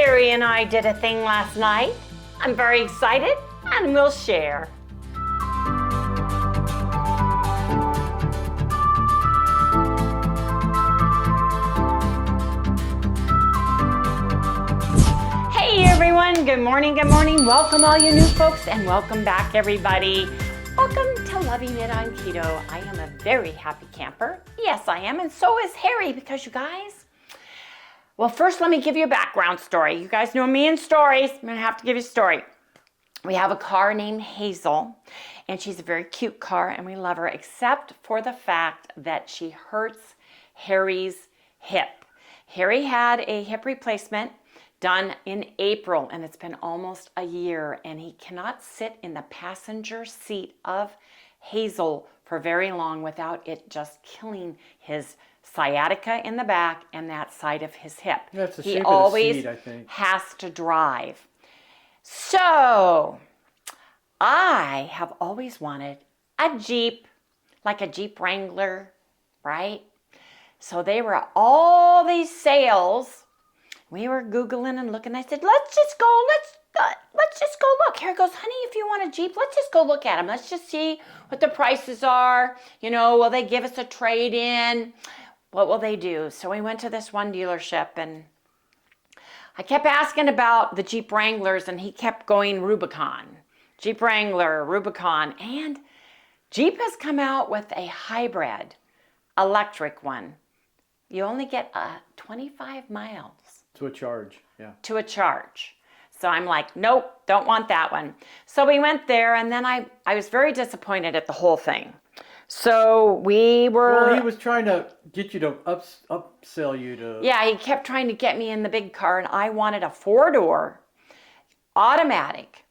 Harry and I did a thing last night. I'm very excited and we'll share. Hey everyone, good morning, good morning. Welcome all you new folks and welcome back everybody. Welcome to Loving It on Keto. I am a very happy camper. Yes, I am, and so is Harry because you guys, well, first let me give you a background story. You guys know me and stories. I'm gonna have to give you a story. We have a car named Hazel, and she's a very cute car, and we love her, except for the fact that she hurts Harry's hip. Harry had a hip replacement done in April, and it's been almost a year, and he cannot sit in the passenger seat of Hazel for very long without it just killing his sciatica in the back and that side of his hip. That's the he shape always of the seat, I think. has to drive. So I have always wanted a Jeep, like a Jeep Wrangler, right? So they were at all these sales. We were Googling and looking. I said, let's just go look. Harry goes, honey, if you want a Jeep, let's just go look at them. Let's just see what the prices are. You know, will they give us a trade-in? What will they do? So we went to this one dealership, and I kept asking about the Jeep Wranglers, and he kept going Rubicon. Jeep Wrangler, Rubicon, and Jeep has come out with a hybrid electric one. You only get 25 miles. To a charge, yeah. To a charge. So I'm like, nope, don't want that one. So we went there, and then I was very disappointed at the whole thing. So we were... Well, he was trying to get you to upsell you to... Yeah, he kept trying to get me in the big car, and I wanted a 4-door, automatic,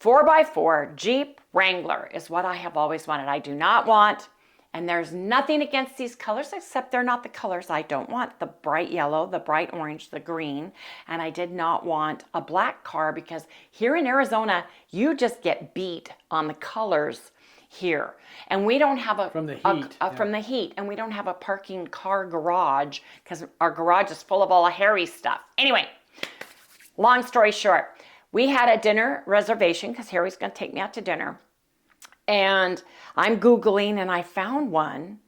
4x4 Jeep Wrangler is what I have always wanted. I do not want... And there's nothing against these colors except they're not the colors I don't want. The bright yellow, the bright orange, the green. And I did not want a black car because here in Arizona, you just get beat on the colors here. And we don't have from the heat. From the heat. And we don't have a parking car garage because our garage is full of all the hairy stuff. Anyway, long story short, we had a dinner reservation because Harry's going to take me out to dinner. And I'm Googling, and I found one,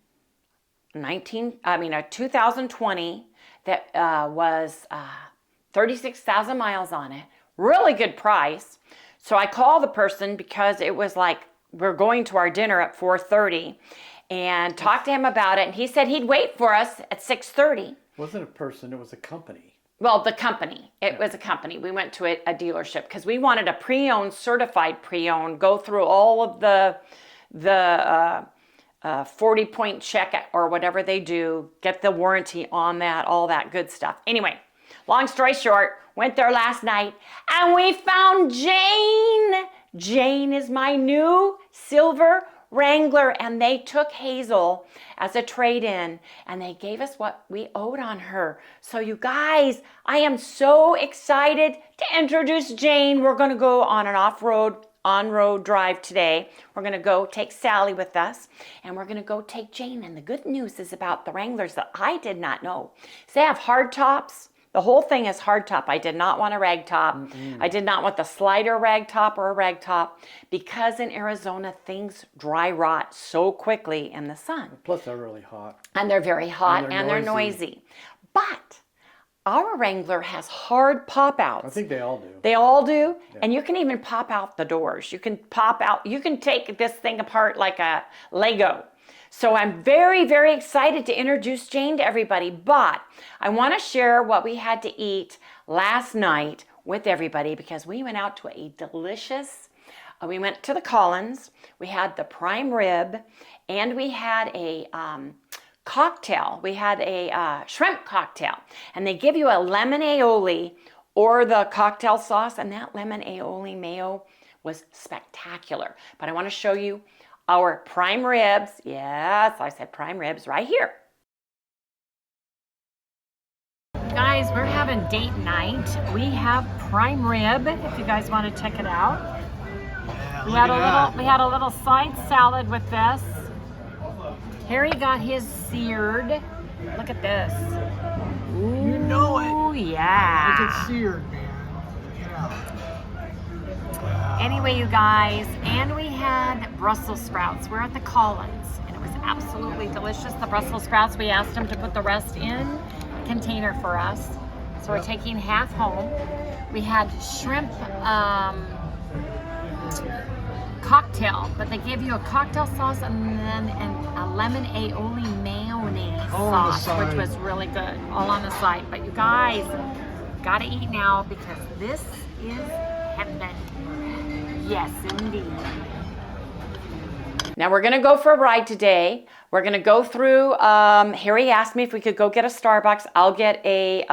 a 2020 that was 36,000 miles on it. Really good price. So I called the person because it was like, we're going to our dinner at 4:30 and talked to him about it. And he said he'd wait for us at 6:30. It wasn't a person, it was a company. Well, the company. It was a company. We went to a dealership because we wanted a pre-owned, certified pre-owned, go through all of the 40-point check or whatever they do, get the warranty on that, all that good stuff. Anyway, long story short, went there last night and we found Jane. Jane is my new silver Wrangler, and they took Hazel as a trade-in, and they gave us what we owed on her. So you guys, I am so excited to introduce Jane. We're going to go on an on-road drive today. We're going to go take Sally with us, and we're going to go take Jane. And the good news is about the Wranglers that I did not know. So they have hard tops. The whole thing is hard top. I did not want a rag top. I did not want the slider rag top or a rag top because in Arizona things dry rot so quickly in the sun. Plus they're really hot. And they're very hot and they're noisy. But our Wrangler has hard pop outs. I think they all do. They all do? Yeah. And you can even pop out the doors. You can pop out, you can take this thing apart like a Lego. So I'm very, very excited to introduce Jane to everybody, but I want to share what we had to eat last night with everybody because we went out to a delicious, we went to the Collins, we had the prime rib, and we had a cocktail. We had a shrimp cocktail, and they give you a lemon aioli or the cocktail sauce, and that lemon aioli mayo was spectacular. But I want to show you our prime ribs. Yes, I said prime ribs right here. Guys, we're having date night. We have prime rib, if you guys want to check it out. We had a little side salad with this. Harry got his seared. Look at this. Ooh, you know it. Yeah. Look at seared, man. Anyway, you guys, and we had Brussels sprouts. We're at the Collins, and it was absolutely delicious. The Brussels sprouts, we asked them to put the rest in a container for us. So we're taking half home. We had shrimp cocktail, but they gave you a cocktail sauce and then a lemon aioli mayonnaise sauce, which was really good, all on the side. But you guys, gotta eat now because this is heaven. Yes, indeed. Now we're gonna go for a ride today. We're gonna go through, Harry asked me if we could go get a Starbucks. I'll get a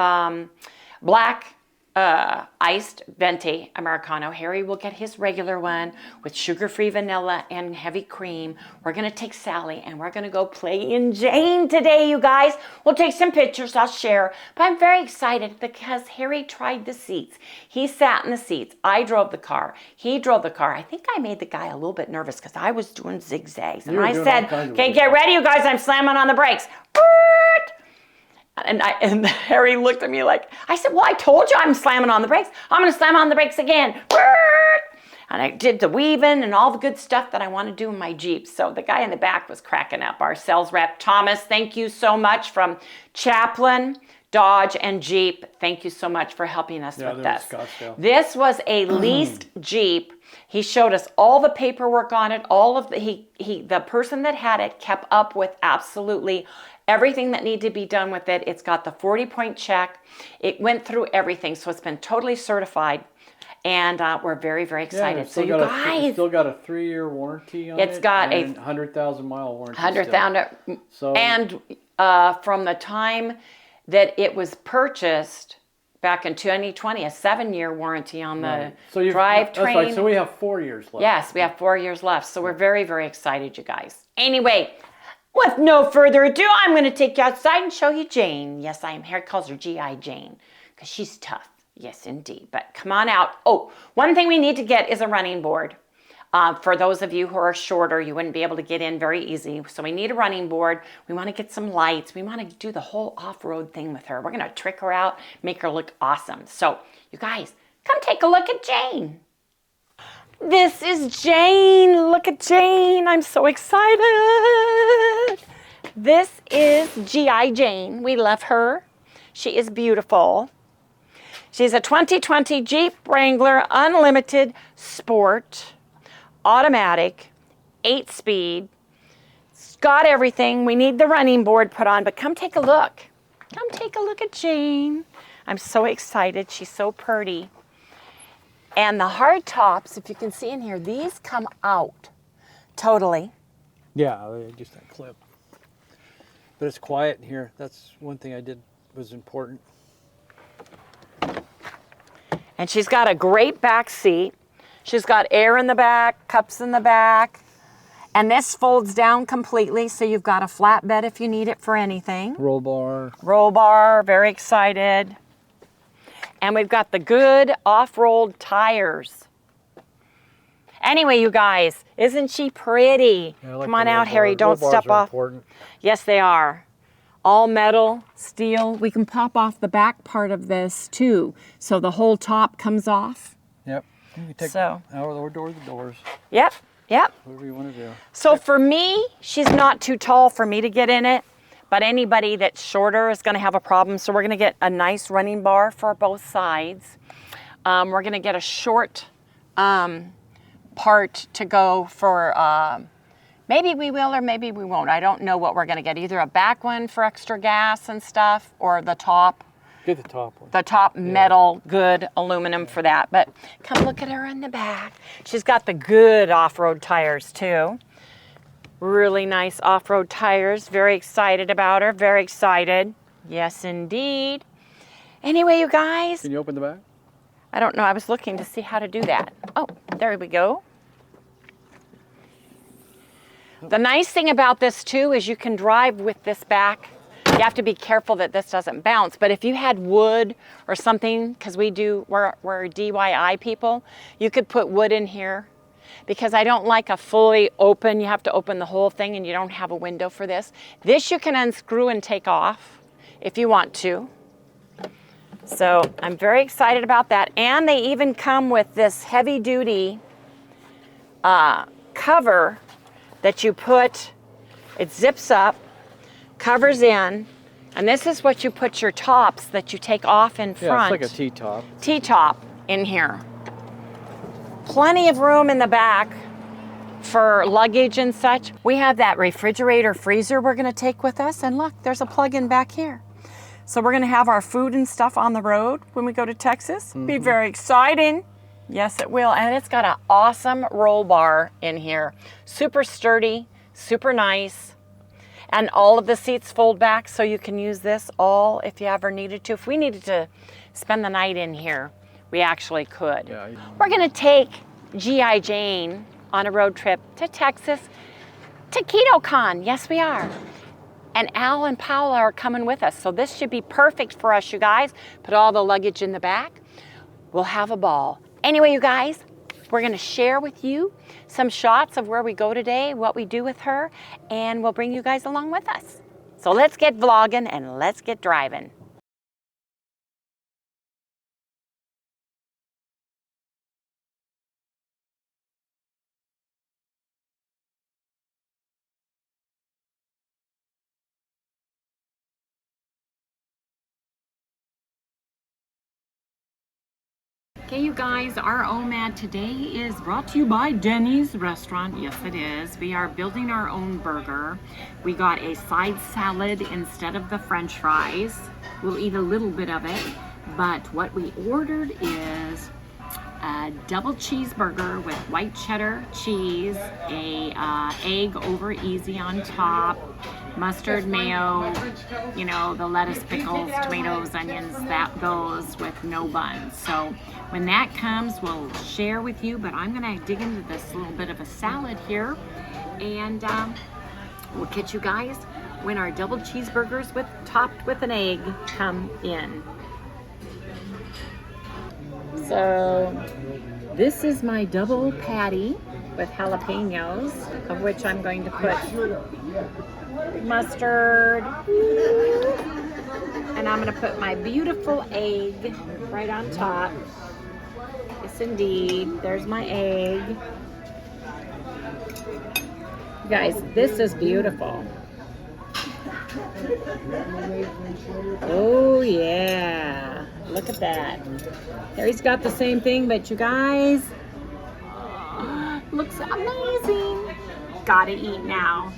black iced venti Americano. Harry will get his regular one with sugar-free vanilla and heavy cream. We're gonna take Sally and we're gonna go play in Jane today, you guys. We'll take some pictures, I'll share. But I'm very excited because Harry tried the seats. He sat in the seats. I drove the car. He drove the car. I think I made the guy a little bit nervous because I was doing zigzags. And I said, okay, get ready, you guys. I'm slamming on the brakes. And Harry looked at me like, I said, well, I told you I'm slamming on the brakes. I'm going to slam on the brakes again. And I did the weaving and all the good stuff that I want to do in my Jeep. So the guy in the back was cracking up. Our sales rep, Thomas, thank you so much from Chaplin, Dodge, and Jeep. Thank you so much for helping us with this. This was a leased Jeep. He showed us all the paperwork on it. All of the person that had it kept up with absolutely everything that needed to be done with it. It's got the 40-point check. It went through everything, so it's been totally certified. And we're very, very excited. So you guys, it's still got a 3-year warranty on it. It's got a 100,000 mile warranty. 100,000. So, and from the time that it was purchased back in 2020, a 7-year warranty on the drivetrain. That's right. So we have 4 years left. Yes, we have 4 years left. So we're very, very excited, you guys. Anyway, with no further ado, I'm going to take you outside and show you Jane. Yes, I am. Harry calls her G.I. Jane because she's tough. Yes, indeed. But come on out. Oh, one thing we need to get is a running board. For those of you who are shorter, you wouldn't be able to get in very easy. So we need a running board. We want to get some lights. We want to do the whole off-road thing with her. We're going to trick her out, make her look awesome. So you guys, come take a look at Jane. This is Jane. Look at Jane. I'm so excited. This is G.I. Jane. We love her. She is beautiful. She's a 2020 Jeep Wrangler Unlimited Sport, automatic, 8-speed. It's got everything. We need the running board put on, but come take a look. Come take a look at Jane. I'm so excited. She's so pretty. And the hard tops, if you can see in here, these come out totally. Yeah, just that clip. But it's quiet in here. That's one thing I did was important. And she's got a great back seat. She's got air in the back, cups in the back. And this folds down completely, so you've got a flat bed if you need it for anything. Roll bar. Roll bar, very excited. And we've got the good off-road tires. Anyway, you guys, isn't she pretty? Yeah, like come on out, Harry, don't step off. Important. Yes, they are. All metal, steel. We can pop off the back part of this too, so the whole top comes off. Yep. You can take out of the doors. Yep, yep. Whatever you want to do. So for me, she's not too tall for me to get in it, but anybody that's shorter is going to have a problem. So we're going to get a nice running bar for both sides. We're going to get a short part to go for, maybe we will or maybe we won't. I don't know what we're going to get. Either a back one for extra gas and stuff or the top. Get the top one. The top metal, good aluminum for that. But come look at her in the back. She's got the good off-road tires too. Really nice off-road tires. Very excited about her. Very excited. Yes, indeed. Anyway, you guys. Can you open the back? I don't know. I was looking to see how to do that. Oh, there we go. The nice thing about this too is you can drive with this back. You have to be careful that this doesn't bounce, but if you had wood or something, because we're DIY people, you could put wood in here because I don't like a fully open, you have to open the whole thing and you don't have a window for this. This you can unscrew and take off if you want to. So I'm very excited about that. And they even come with this heavy duty cover that you put, it zips up, covers in, and this is what you put your tops that you take off in front. Yeah, it's like a T-top. T-top in here. Plenty of room in the back for luggage and such. We have that refrigerator freezer we're gonna take with us, and look, there's a plug-in back here. So we're gonna have our food and stuff on the road when we go to Texas. Be very exciting. Yes, it will. And it's got an awesome roll bar in here. Super sturdy, super nice. And all of the seats fold back so you can use this all if you ever needed to. If we needed to spend the night in here, we actually could. Yeah. We're gonna take G.I. Jane on a road trip to Texas, to KetoCon. Yes, we are. And Al and Paula are coming with us. So this should be perfect for us, you guys. Put all the luggage in the back. We'll have a ball. Anyway, you guys, we're gonna share with you some shots of where we go today, what we do with her, and we'll bring you guys along with us. So let's get vlogging and let's get driving. Okay, you guys, our OMAD today is brought to you by Denny's Restaurant. Yes, it is. We are building our own burger. We got a side salad instead of the French fries. We'll eat a little bit of it, but what we ordered is a double cheeseburger with white cheddar cheese, a egg over easy on top, mustard, mayo, you know, the lettuce, pickles, tomatoes, onions, that goes with no buns. So when that comes, we'll share with you, but I'm gonna dig into this little bit of a salad here, and we'll catch you guys when our double cheeseburgers topped with an egg come in. So this is my double patty with jalapenos, of which I'm going to put mustard, and I'm going to put my beautiful egg right on top. Yes, indeed. There's my egg. You guys, this is beautiful. Oh yeah, look at that. Harry's got the same thing, but you guys, looks amazing. Gotta eat now.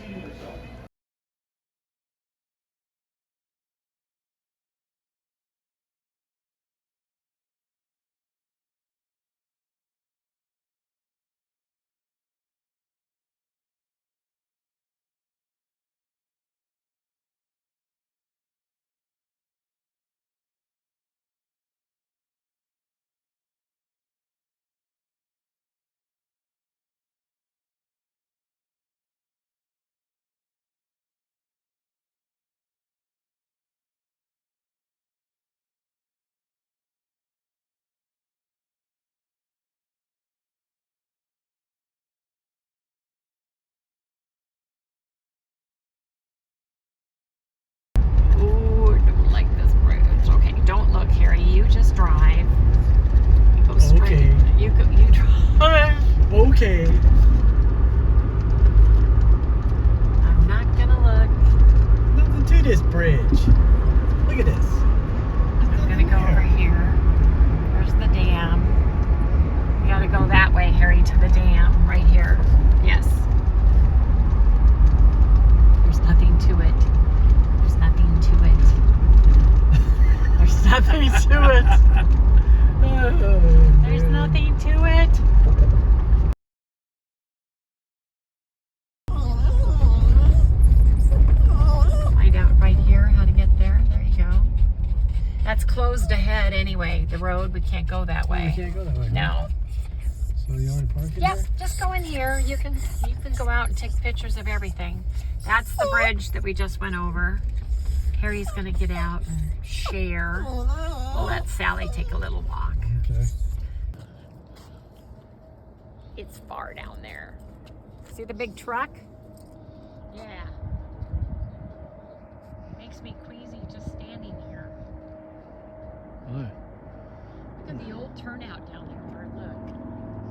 Don't look, Harry. You just drive. You go straight. Okay. You drive. Okay. I'm not gonna look. Nothing to this bridge. Look at this. I'm gonna go over here. There's the dam. We gotta go that way, Harry, to the dam. Right here. Yes. There's nothing to it. There's nothing to it. There's nothing to it. There's nothing to it. Find out right here how to get there. There you go. That's closed ahead anyway. The road, we can't go that way. You can't go that way. No. So you want to park it Yep, there? just go in here. You can go out and take pictures of everything. That's the bridge that we just went over. Harry's gonna get out and share. We'll let Sally take a little walk. Okay. It's far down there. See the big truck? Yeah. Makes me queasy just standing here. Why? Look at the old turnout down there, Bert. Look.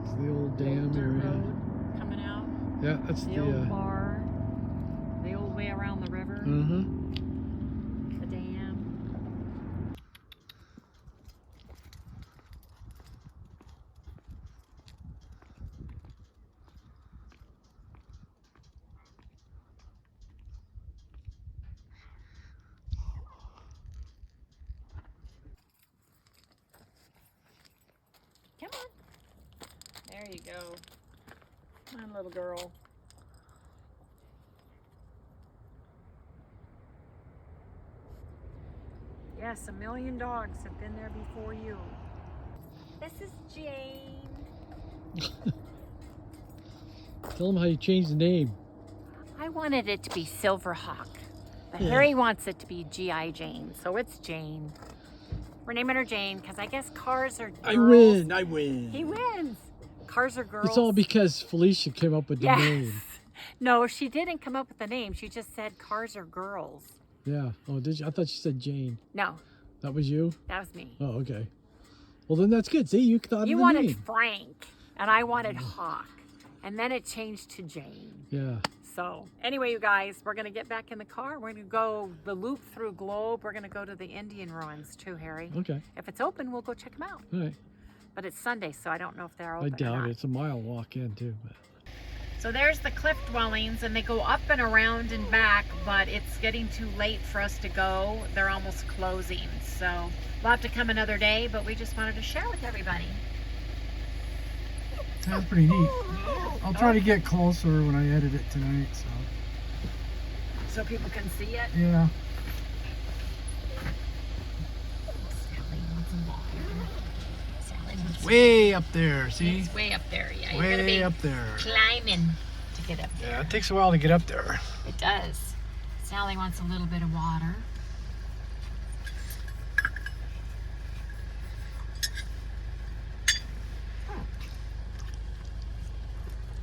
It's the old dam Old dirt area. road. coming out. Yeah, that's The old bar. The old way around the river. The dam. Come on. There you go. Come on, little girl. Yes, 1,000,000 dogs have been there before you. This is Jane. Tell them how you changed the name. I wanted it to be Silverhawk, but Yeah. Harry wants it to be G.I. Jane, so it's Jane. We're naming her Jane because I guess cars are girls. I win. I win. He wins. Cars are girls. It's all because Felicia came up with the name. No, she didn't come up with the name. She just said cars are girls. Yeah. Oh, did you? I thought you said Jane. No. That was you? That was me. Oh, okay. Well, then that's good. See, you thought of the You wanted name. Frank, and I wanted Hawk, and then it changed to Jane. Yeah. So anyway, you guys, we're going to get back in the car. We're going to go the loop through Globe. We're going to go to the Indian ruins too, Harry. Okay. If it's open, we'll go check them out. All right. But it's Sunday, so I don't know if they're I open or doubt not. it. It's a mile walk in, too. But. So there's the cliff dwellings, and they go up and around and back, but it's getting too late for us to go. They're almost closing, so we'll have to come another day, but we just wanted to share with everybody. That's pretty neat. I'll try to get closer when I edit it tonight, So people can see it. Yeah. Sally wants some water. Sally wants some... Way up there, see? It's way up there, yeah. You're Way gonna be up there. climbing to get up there. Yeah, it takes a while to get up there. It does. Sally wants a little bit of water.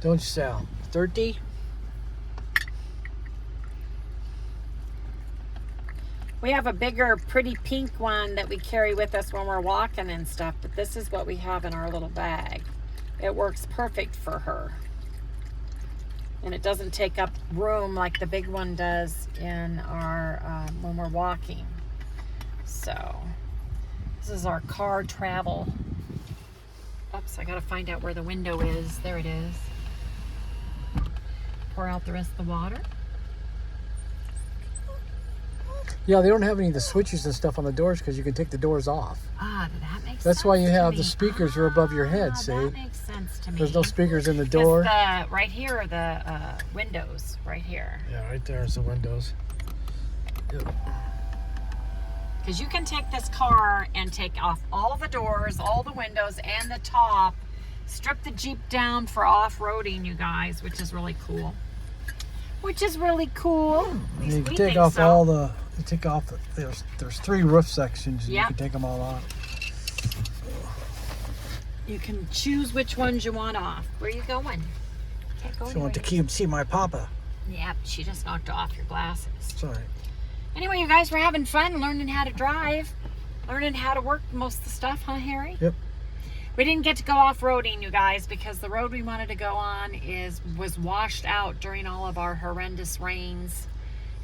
Don't you, Sal? 30? We have a bigger, pretty pink one that we carry with us when we're walking and stuff, but this is what we have in our little bag. It works perfect for her. And it doesn't take up room like the big one does in our, when we're walking. So, this is our car travel. Oops, I gotta find out where the window is. There it is. Pour out the rest of the water. Yeah, they don't have any of the switches and stuff on the doors because you can take the doors off. Ah, that makes sense. That's why you have to the me. speakers are above your head, see? That makes sense to me. There's no speakers in the Because door. right here are the windows, right here. Yeah, right there's the windows. Yep. Because you can take this car and take off all the doors, all the windows, and the top. Strip the Jeep down for off-roading, you guys, which is really cool. Which is really cool. At least You we can take think off so. all the. You take off. There's 3 roof sections. And Yep. You can take them all off. You can choose which ones you want off. Where are you going? Can't go If you want to anywhere. see my papa. Yep, she just knocked off your glasses. Sorry. Anyway, you guys, we're having fun learning how to drive, learning how to work most of the stuff, huh, Harry? Yep. We didn't get to go off-roading, you guys, because the road we wanted to go on was washed out during all of our horrendous rains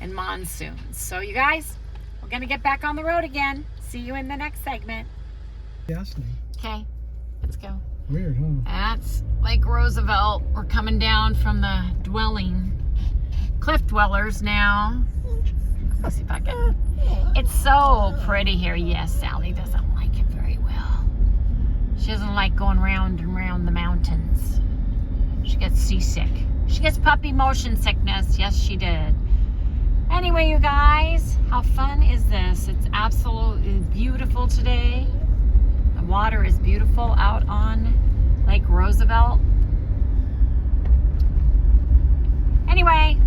and monsoons. So, you guys, we're going to get back on the road again. See you in the next segment. Gas name. Okay, let's go. Weird, huh? That's Lake Roosevelt. We're coming down from the cliff dwellers now. Let's see if I can. It's so pretty here. Yes, Sally doesn't like it very well. She doesn't like going round and round the mountains. She gets seasick. She gets puppy motion sickness. Yes, she did. Anyway, you guys, how fun is this? It's absolutely beautiful today. The water is beautiful out on Lake Roosevelt. Anyway.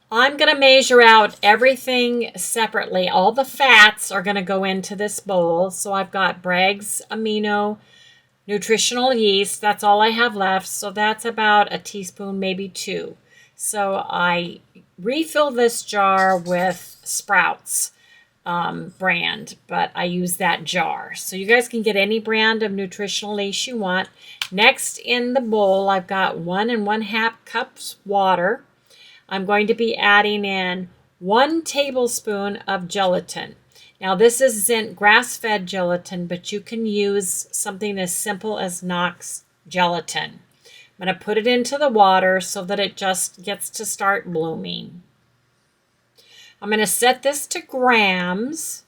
I'm going to measure out everything separately. All the fats are going to go into this bowl. So I've got Bragg's Amino Nutritional Yeast. That's all I have left. So that's about a teaspoon, maybe 2. So I refill this jar with Sprouts brand, but I use that jar. So you guys can get any brand of nutritional yeast you want. Next in the bowl, I've got 1 1/2 cups water. I'm going to be adding in 1 tablespoon of gelatin. Now this isn't grass-fed gelatin, but you can use something as simple as Knox gelatin. I'm going to put it into the water so that it just gets to start blooming. I'm going to set this to grams,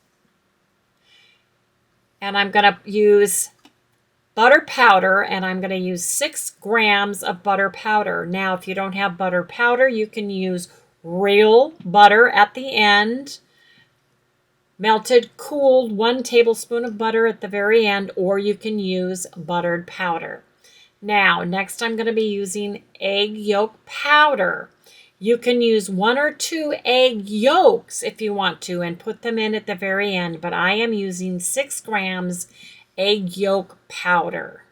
and I'm going to use butter powder, and I'm going to use 6 grams of butter powder. Now, if you don't have butter powder, you can use real butter at the end, melted, cooled 1 tablespoon of butter at the very end, or you can use buttered powder. Now, next I'm going to be using egg yolk powder. You can use 1 or 2 egg yolks if you want to and put them in at the very end, but I am using 6 grams egg yolk powder.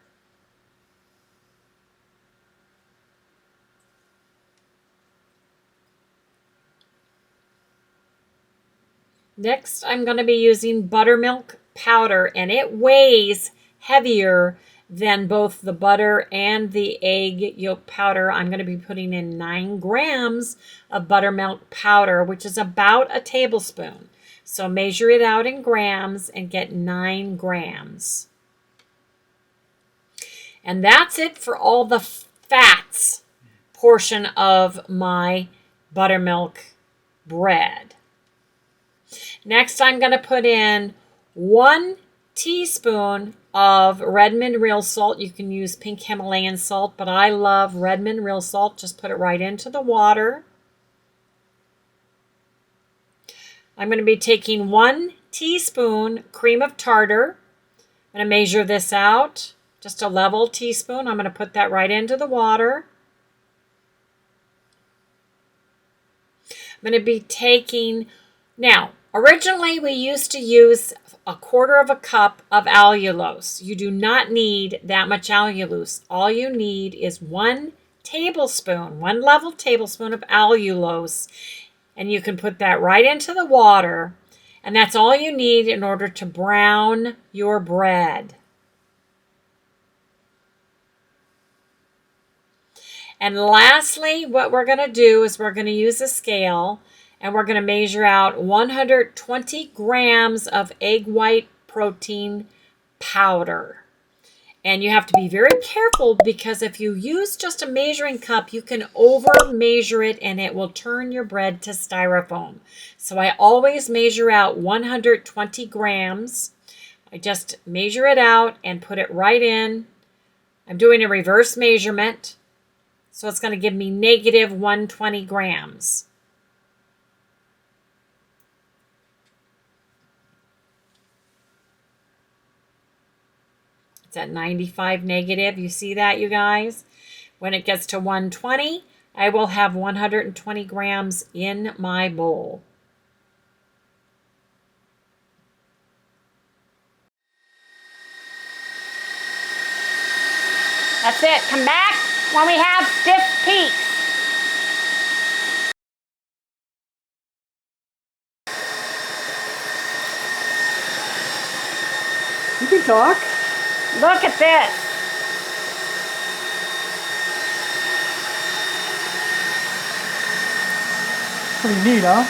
Next, I'm going to be using buttermilk powder, and it weighs heavier than both the butter and the egg yolk powder. I'm going to be putting in 9 grams of buttermilk powder, which is about a tablespoon. So measure it out in grams and get 9 grams. And that's it for all the fats portion of my buttermilk bread. Next, I'm going to put in 1 teaspoon of REDMOND Real Salt. You can use pink Himalayan salt, but I love REDMOND Real Salt. Just put it right into the water. I'm going to be taking 1 teaspoon cream of tartar. I'm going to measure this out. Just a level teaspoon. I'm going to put that right into the water. I'm going to be taking, now, originally we used to use 1/4 cup of allulose. You do not need that much allulose. All you need is 1 tablespoon, 1 level tablespoon of allulose, and you can put that right into the water, and that's all you need in order to brown your bread. And lastly, what we're going to do is we're going to use a scale, and we're going to measure out 120 grams of egg white protein powder. And you have to be very careful, because if you use just a measuring cup, you can over measure it and it will turn your bread to styrofoam. So I always measure out 120 grams. I just measure it out and put it right in. I'm doing a reverse measurement. So it's going to give me negative 120 grams. It's at 95 negative. You see that, you guys? When it gets to 120, I will have 120 grams in my bowl. That's it. Come back when we have stiff peaks. You can talk. Look at this. Pretty neat, huh?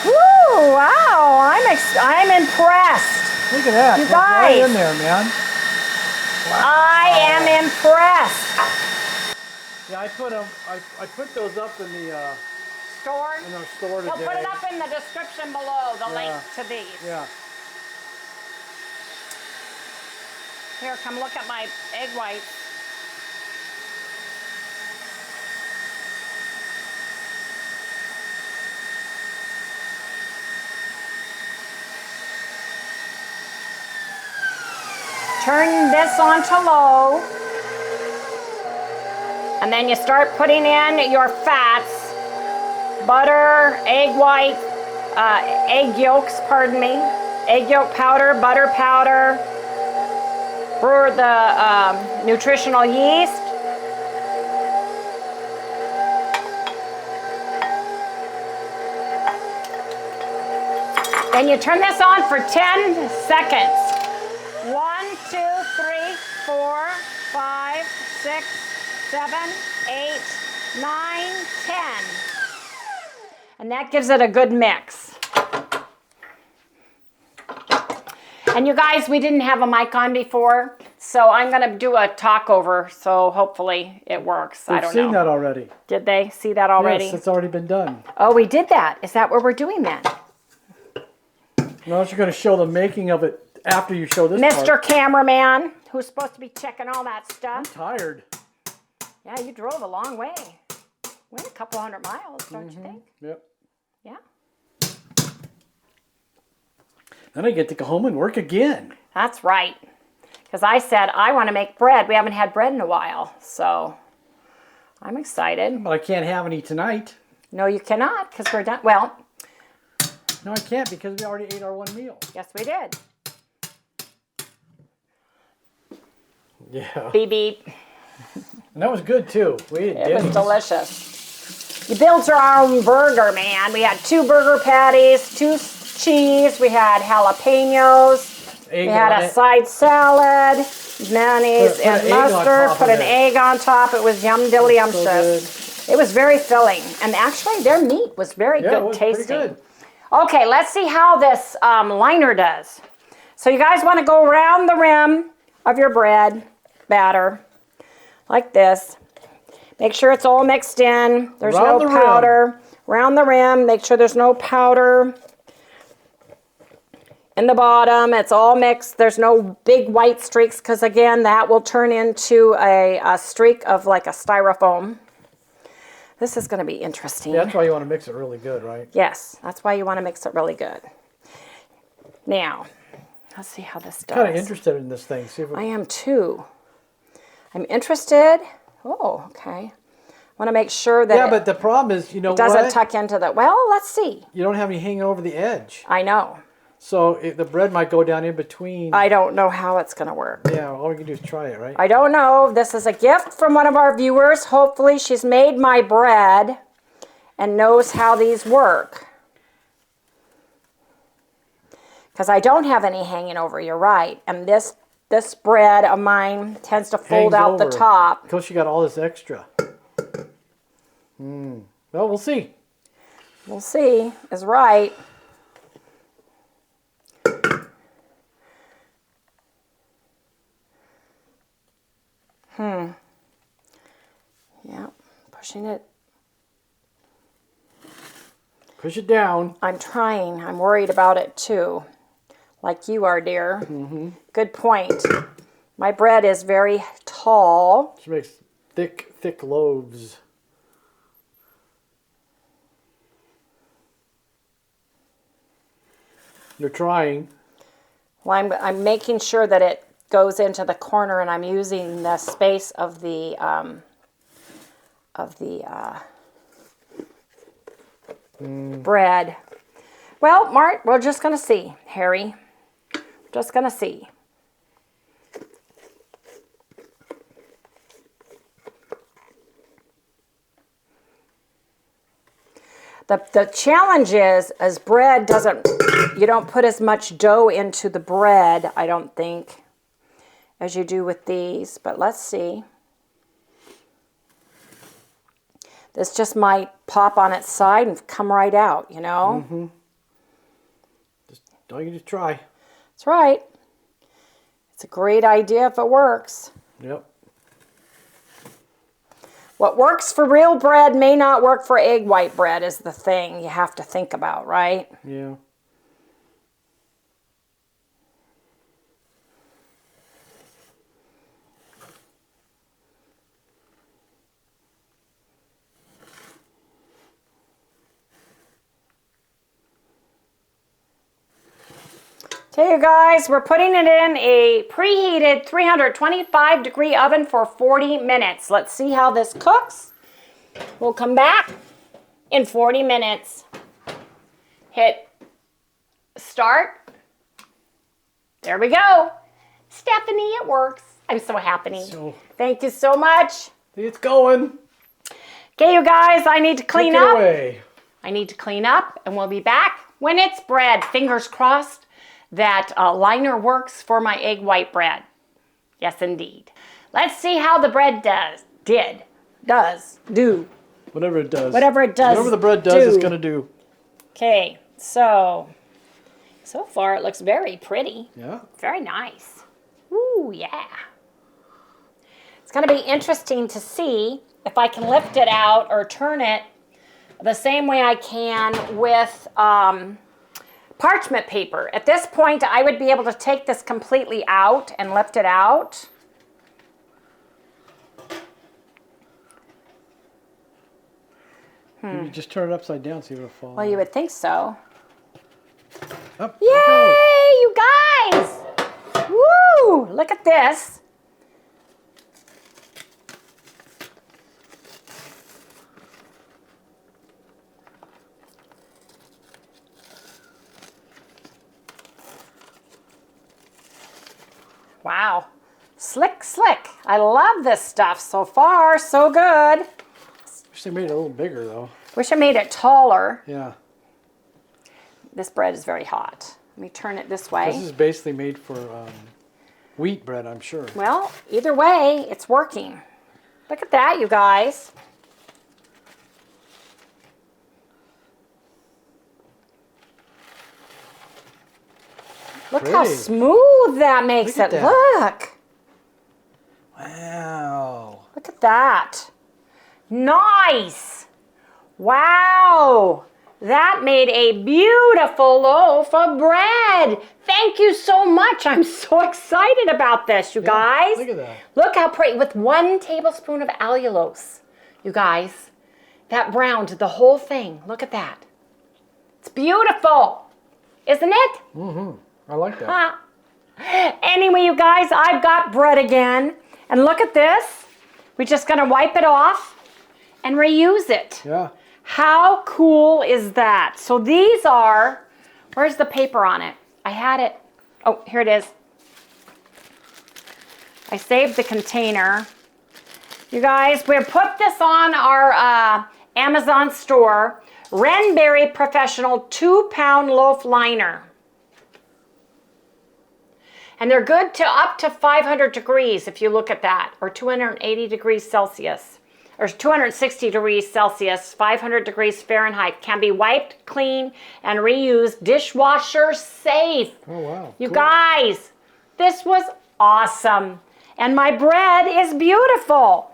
Woo! Wow! I'm impressed. Look at that. You It's right guys. in there, man. I am impressed. Yeah, I put those up in the Store. in our store today. We'll put it up in the description below, the link to these. Yeah. Here, come look at my egg whites. Turn this on to low. And then you start putting in your fats. butter, egg white, egg yolks, pardon me, egg yolk powder, butter powder, for the nutritional yeast. Then you turn this on for 10 seconds. 1, 2, 3, 4, 5, 6, 7, 8, 9, 10. And that gives it a good mix. And you guys, we didn't have a mic on before, so I'm going to do a talk over, so hopefully it works. I don't know. They've seen that already. Did they see that already? Yes, it's already been done. Oh, we did that. Is that what we're doing then? Now you're going to show the making of it after you show this Mr. part. Cameraman, who's supposed to be checking all that I'm stuff. tired. Yeah, you drove a long way. Went a couple 100 miles, don't you think? Yep. Yeah. Then I get to go home and work again. That's right. Because I said I want to make bread. We haven't had bread in a while, so I'm excited. But I can't have any tonight. No, you cannot, because we're done. Well, No, I can't because we already ate our one meal. yes, we did. Yeah. Beep, beep. And that was good too. We ate It was Denny's. delicious. You built your own burger, man. We had 2 burger patties, 2 cheese. We had jalapenos. Egg We had on a it. side salad, mayonnaise, Put and an egg on mustard. top Put of an it. egg on top. It was yum dilly So yumptious. It was very filling. And actually, their meat was very Yeah, good it was pretty tasting. good. Okay, let's see how this liner does. So you guys want to go around the rim of your bread batter like this. Make sure it's all mixed in. There's Around no the rim. powder. Around the rim, make sure there's no powder in the bottom. It's all mixed. There's no big white streaks because, again, that will turn into a streak of like a styrofoam. This is going to be interesting. Yeah, that's why you want to mix it really good, right? Yes, that's why you want to mix it really good. Now, let's see how this does. Kind of interested in this thing. See if I it, am too. I'm interested. Oh, okay. I want to make sure that yeah, it but the problem is, you know doesn't what? tuck into the, well, let's see. You don't have any hanging over the edge. I know. So the bread might go down in between. I don't know how it's going to work. Yeah, all we can do is try it, right? I don't know. This is a gift from one of our viewers. Hopefully she's made my bread and knows how these work. Because I don't have any hanging over, you're right. And this bread of mine tends to fold Hangs out the over. top. Because you got all this extra. Well, we'll see. We'll see. Is right. Yeah, pushing it. Push it down. I'm trying. I'm worried about it too. Like you are, dear. Good point. My bread is very tall. She makes thick loaves. You're trying. Well, I'm making sure that it goes into the corner, and I'm using the space of the bread. Well, Mart, we're just gonna see, Harry. Just gonna see. The challenge is, as bread doesn't, you don't put as much dough into the bread, I don't think, as you do with these, but let's see. This just might pop on its side and come right out, you know? All you can just try. That's right. It's a great idea if it works. Yep. What works for real bread may not work for egg white bread is the thing you have to think about, right? Yeah. Okay, you guys, we're putting it in a preheated 325 degree oven for 40 minutes. Let's see how this cooks. We'll come back in 40 minutes. Hit start. There we go. Stephanie, it works. I'm so happy. Thank you so much. It's going. Okay, you guys, I need to clean Take it up. away. I need to clean up, and we'll be back when it's bread. Fingers crossed that liner works for my egg white bread. Yes, indeed. Let's see how the bread do. Whatever it does. Whatever it does. Whatever the bread does, it's gonna do. Okay, so far it looks very pretty. Yeah. Very nice. Ooh, yeah. It's gonna be interesting to see if I can lift it out or turn it the same way I can with parchment paper. At this point, I would be able to take this completely out and lift it out. Maybe just turn it upside down, see if it'll fall. Well, you would think so. Up. Yay, you guys! Woo! Look at this. Wow. Slick, slick. I love this stuff. So far, so good. Wish they made it a little bigger, though. Wish I made it taller. Yeah. This bread is very hot. Let me turn it this way. This is basically made for wheat bread, I'm sure. Well, either way, it's working. Look at that, you guys. Look how Pretty. smooth that makes Look at it. that. Look. Wow. Look at that. Nice. Wow. That made a beautiful loaf of bread. Thank you so much. I'm so excited about this, you guys. Look at that. Look how pretty. With 1 tablespoon of allulose, you guys. That browned the whole thing. Look at that. It's beautiful. Isn't it? Mm-hmm. I like that. Anyway, you guys, I've got bread again. And look at this. We're just going to wipe it off and reuse it. Yeah. How cool is that? So these are, where's the paper on it? I had it. Oh, here it is. I saved the container. You guys, we put this on our Amazon store. GREMBERRY Professional 2-pound loaf liner. And they're good to up to 500 degrees if you look at that, or 280 degrees Celsius, or 260 degrees Celsius, 500 degrees Fahrenheit. Can be wiped clean and reused, dishwasher safe. Oh, wow. You Cool. guys, this was awesome. And my bread is beautiful.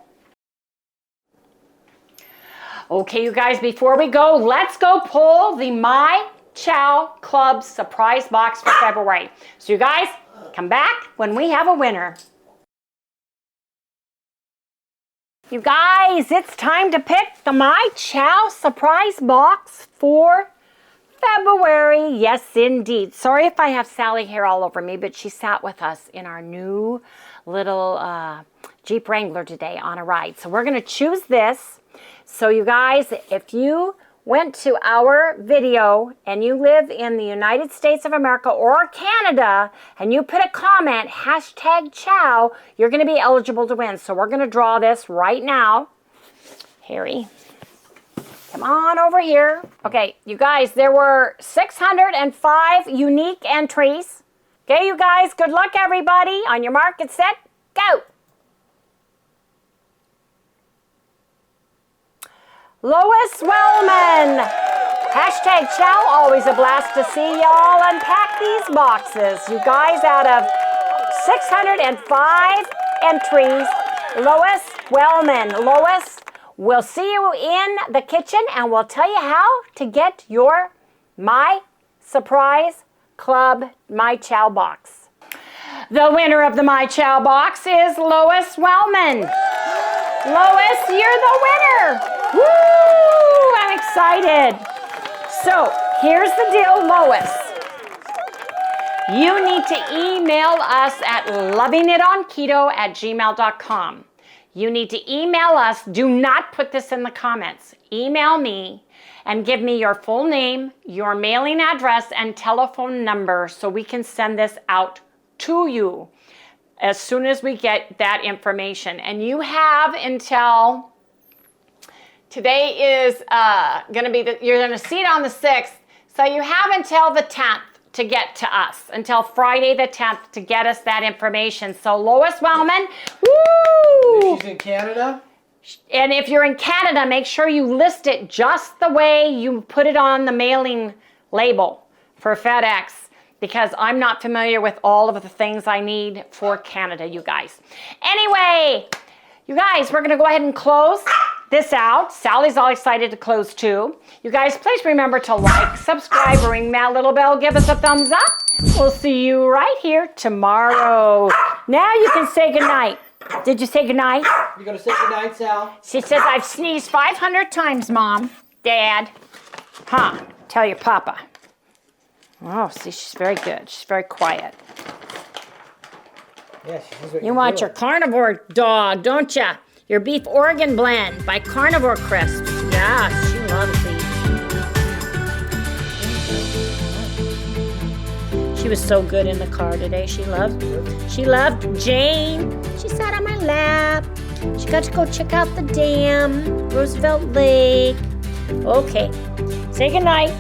Okay, you guys, before we go, let's go pull the My Chow Club surprise box for February. So you guys, come back when we have a winner. You guys, it's time to pick the My Chow surprise box for February. Yes, indeed. Sorry if I have Sally hair all over me, but she sat with us in our new little Jeep Wrangler today on a ride. So we're going to choose this. So you guys, if you went to our video and you live in the United States of America or Canada and you put a comment, #chow, you're going to be eligible to win. So we're going to draw this right now. Harry, come on over here. Okay, you guys, there were 605 unique entries. Okay, you guys, good luck, everybody. On your mark, get set, go. Lois Wellman. #chow, always a blast to see y'all unpack these boxes. You guys, out of 605 entries, Lois Wellman. Lois, we'll see you in the kitchen and we'll tell you how to get your My Surprise Club My Chow box. The winner of the My Chow box is Lois Wellman. Lois, you're the winner. Woo! I'm excited. So, here's the deal, Lois. You need to email us at lovingitoonketo@gmail.com. You need to email us. Do not put this in the comments. Email me and give me your full name, your mailing address, and telephone number so we can send this out to you as soon as we get that information. And you have until, today is going to be, you're going to see it on the 6th, so you have until the 10th to get to us, until Friday the 10th to get us that information. So Lois Wellman, woo! She's in Canada. And if you're in Canada, make sure you list it just the way you put it on the mailing label for FedEx, because I'm not familiar with all of the things I need for Canada, you guys. Anyway, you guys, we're going to go ahead and close this out. Sally's all excited to close too. You guys, please remember to like, subscribe, ring that little bell, give us a thumbs up. We'll see you right here tomorrow. Now you can say goodnight. Did you say goodnight? You gonna say goodnight, Sal? She says, I've sneezed 500 times, Mom. Dad. Huh, tell your papa. Oh, see, she's very good. She's very quiet. Yeah, she says what You want your carnivore dog, don't ya? Your beef organ blend by Carnivore Crisps. Yeah, she loves these. She was so good in the car today. She loved Jane. She sat on my lap. She got to go check out the dam, Roosevelt Lake. Okay, say goodnight.